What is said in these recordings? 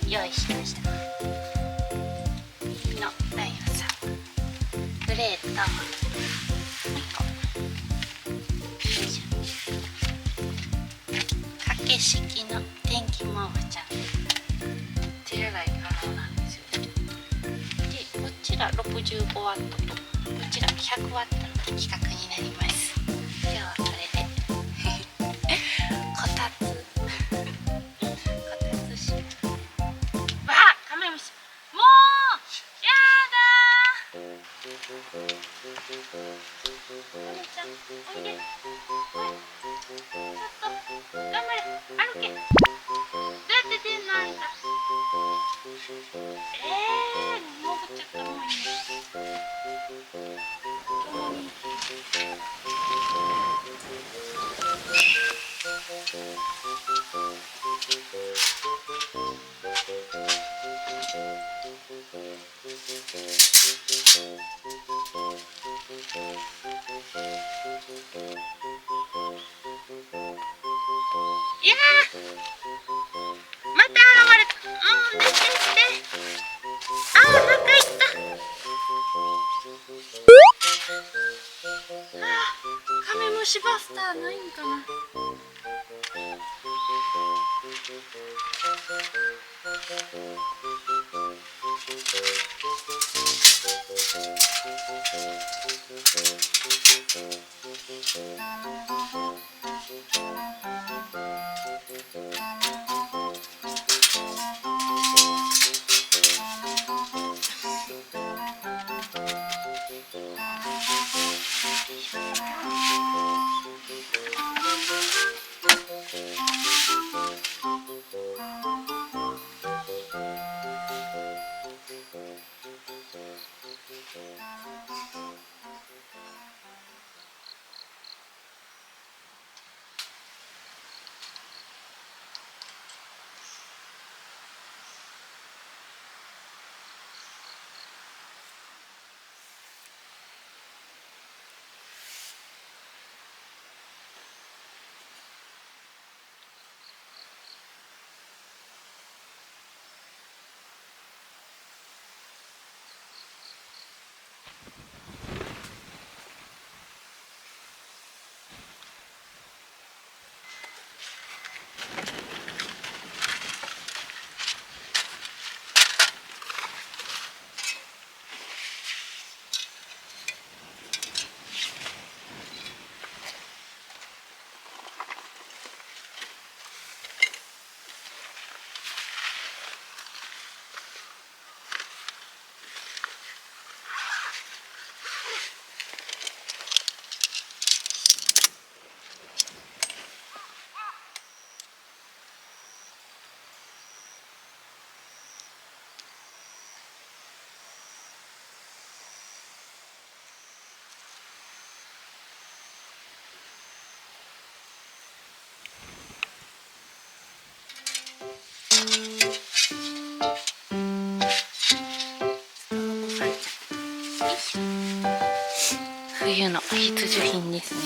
用意しました。のライフさん、グレーと掛け式の電気毛布ちゃん、手洗い可能なんですよ。で、こちら65ワットとこちら100ワットの規格になります。今日はこれでこたつします。わあ、カメムシ、もうやだー。お姉ちゃん、おいで。おい、ちょっと頑張れ、歩け。どうやって出んのあんた。潜っちゃったもんね。いやー、また現れた。出てって。あー、お腹いった。カメムシバスターないんかな。冬の必需品ですね。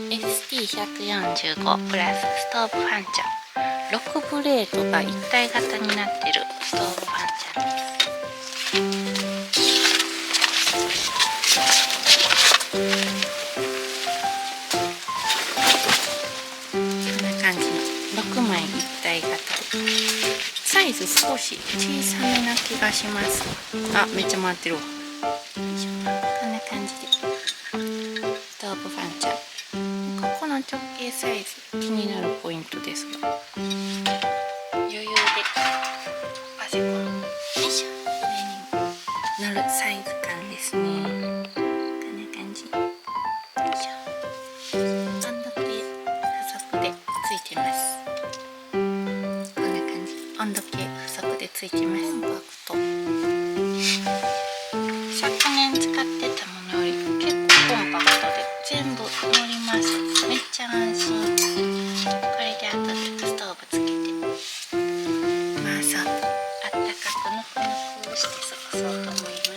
ST145 プラスストーブファンちゃん、6ブレードが一体型になってるストーブファンちゃんです。こんな感じの6枚一体型で、サイズ少し小さめな気がします。あ、めっちゃ回ってるわ。こんな感じでストーブファンちゃん、ここの直径サイズ気になるポイントですが、余裕でパセコのよいしょ上に乗るサイズ感ですね。こんな感じ、よいしょ。温度計不足でついてます。こんな感じ、温度計不足でついてます。コンパクト、昨年使ってたものより結構コンパクトで全部乗ります。めっちゃ安心。これで後でストーブつけて、まあさ、あったかくぬくぬくして過ごそうと思います。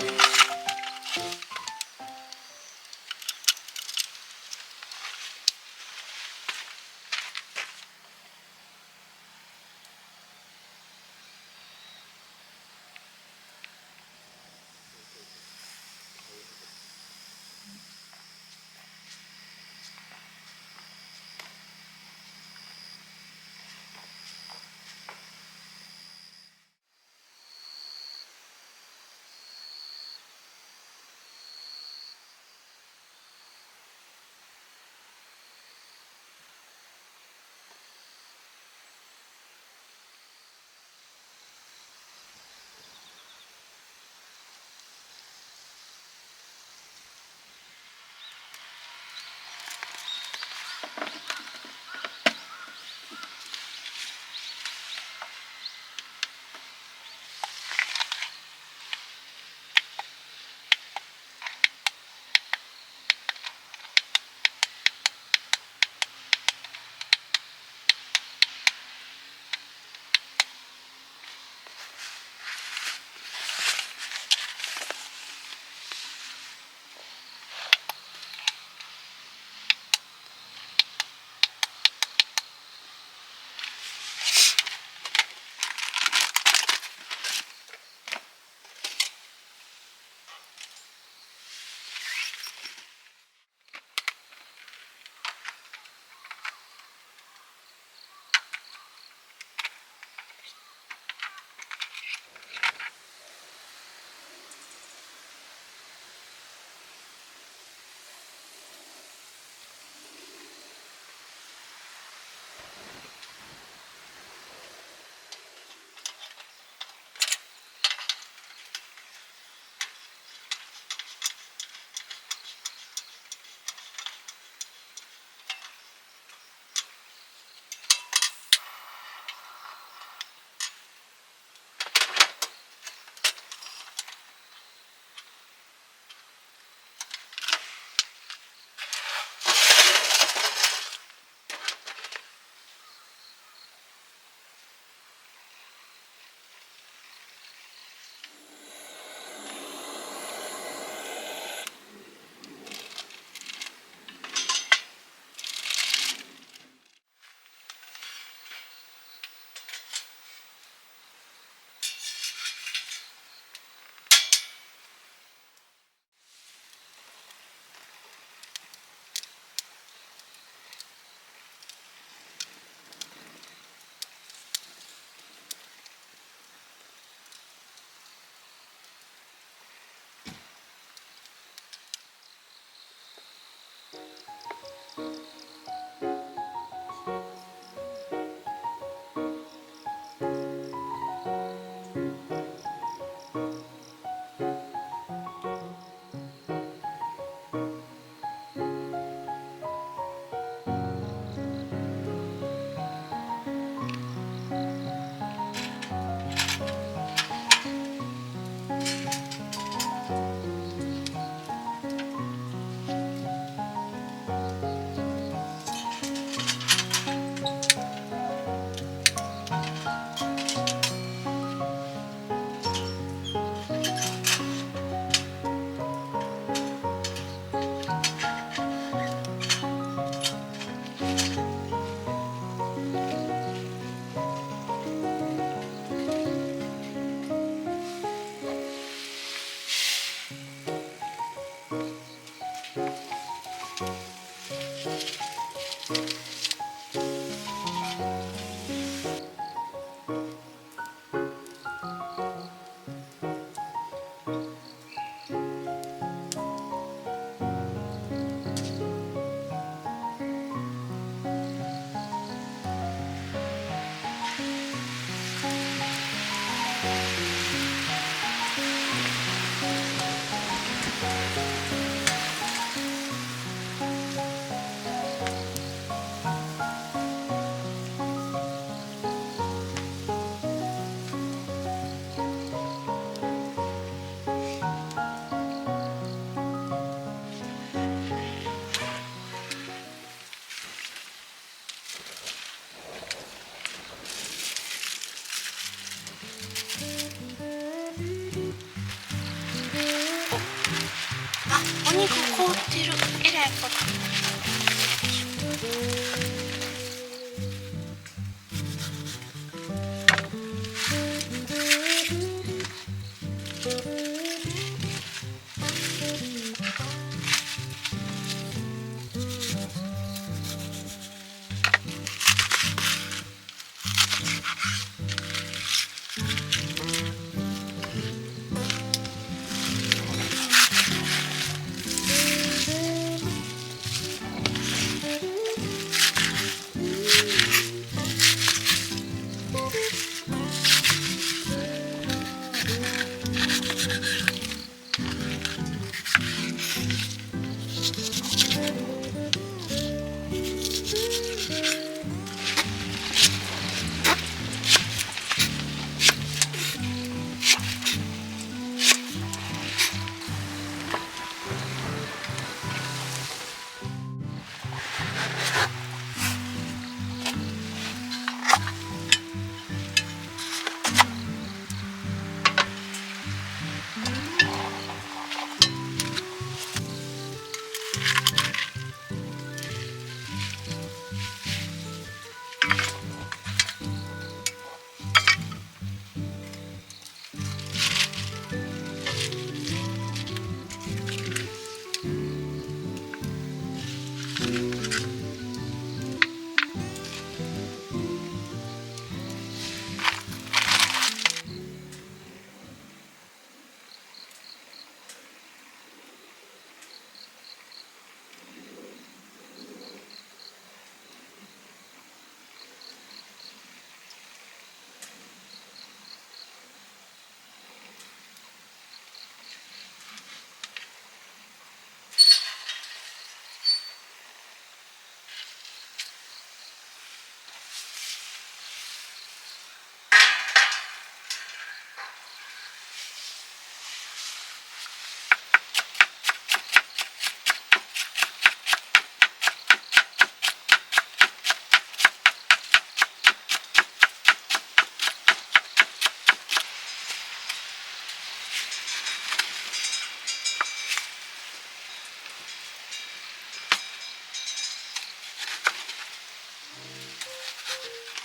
お肉凍ってる。えらいこと。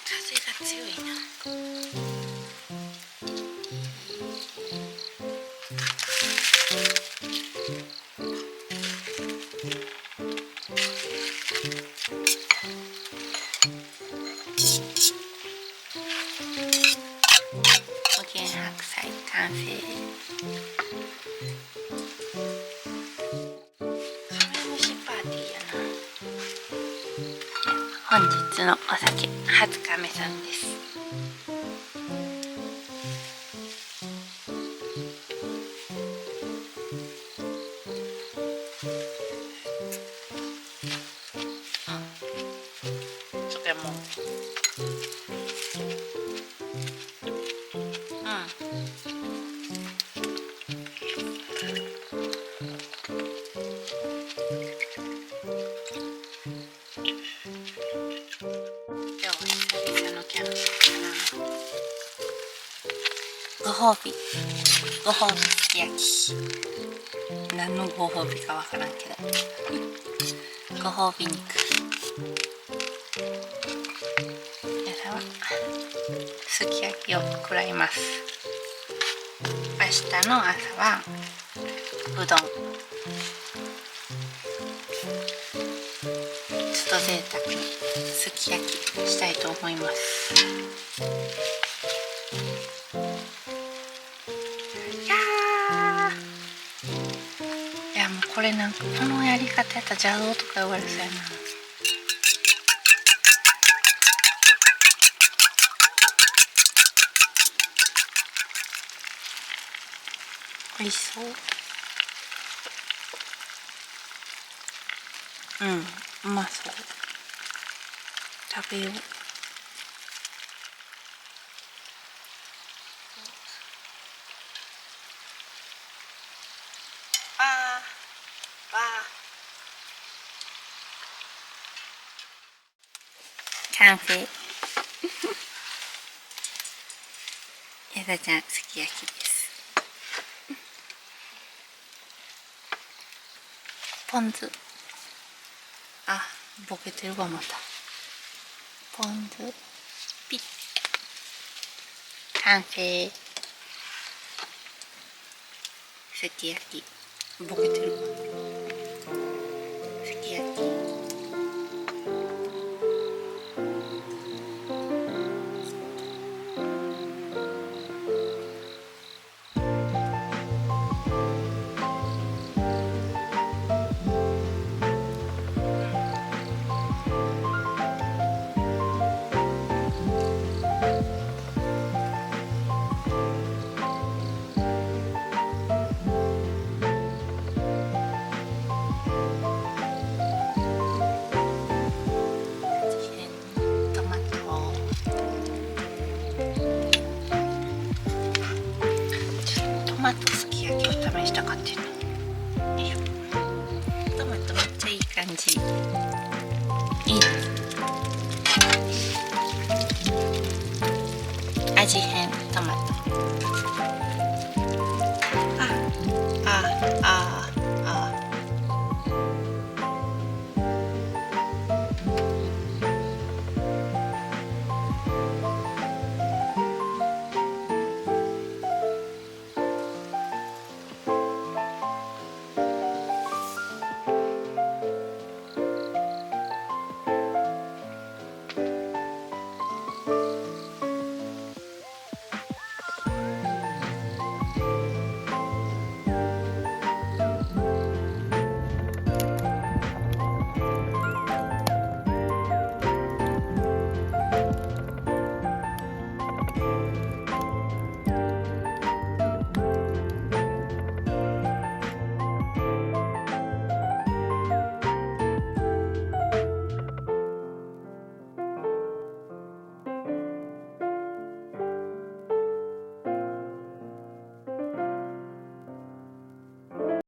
風が強いな。おげん白菜完成。カメムシパーティーやな。本日のお酒、はつかめさんです。とても今日は久々のキャンプかな。ご褒美すき焼き。何のご褒美かわからんけどご褒美肉。皆さんはすき焼きを食らいます。明日の朝はうどん。ちょっと贅沢にすき焼きしたいと思います。いやもうこれなんかこのやり方やったら邪道とか言われそうやな。美味しそう。うまそう。食べよう。完成。やだちゃんすき焼きです。ポン酢、あ、ボケてるわまた。ポン酢ピッ、完成。すき焼き、ボケてるわ。すき焼き。トマト、ちょっとトマトすき焼きを試したかっていうの。よいしょ。トマトめっちゃいい感じ。いいです。味変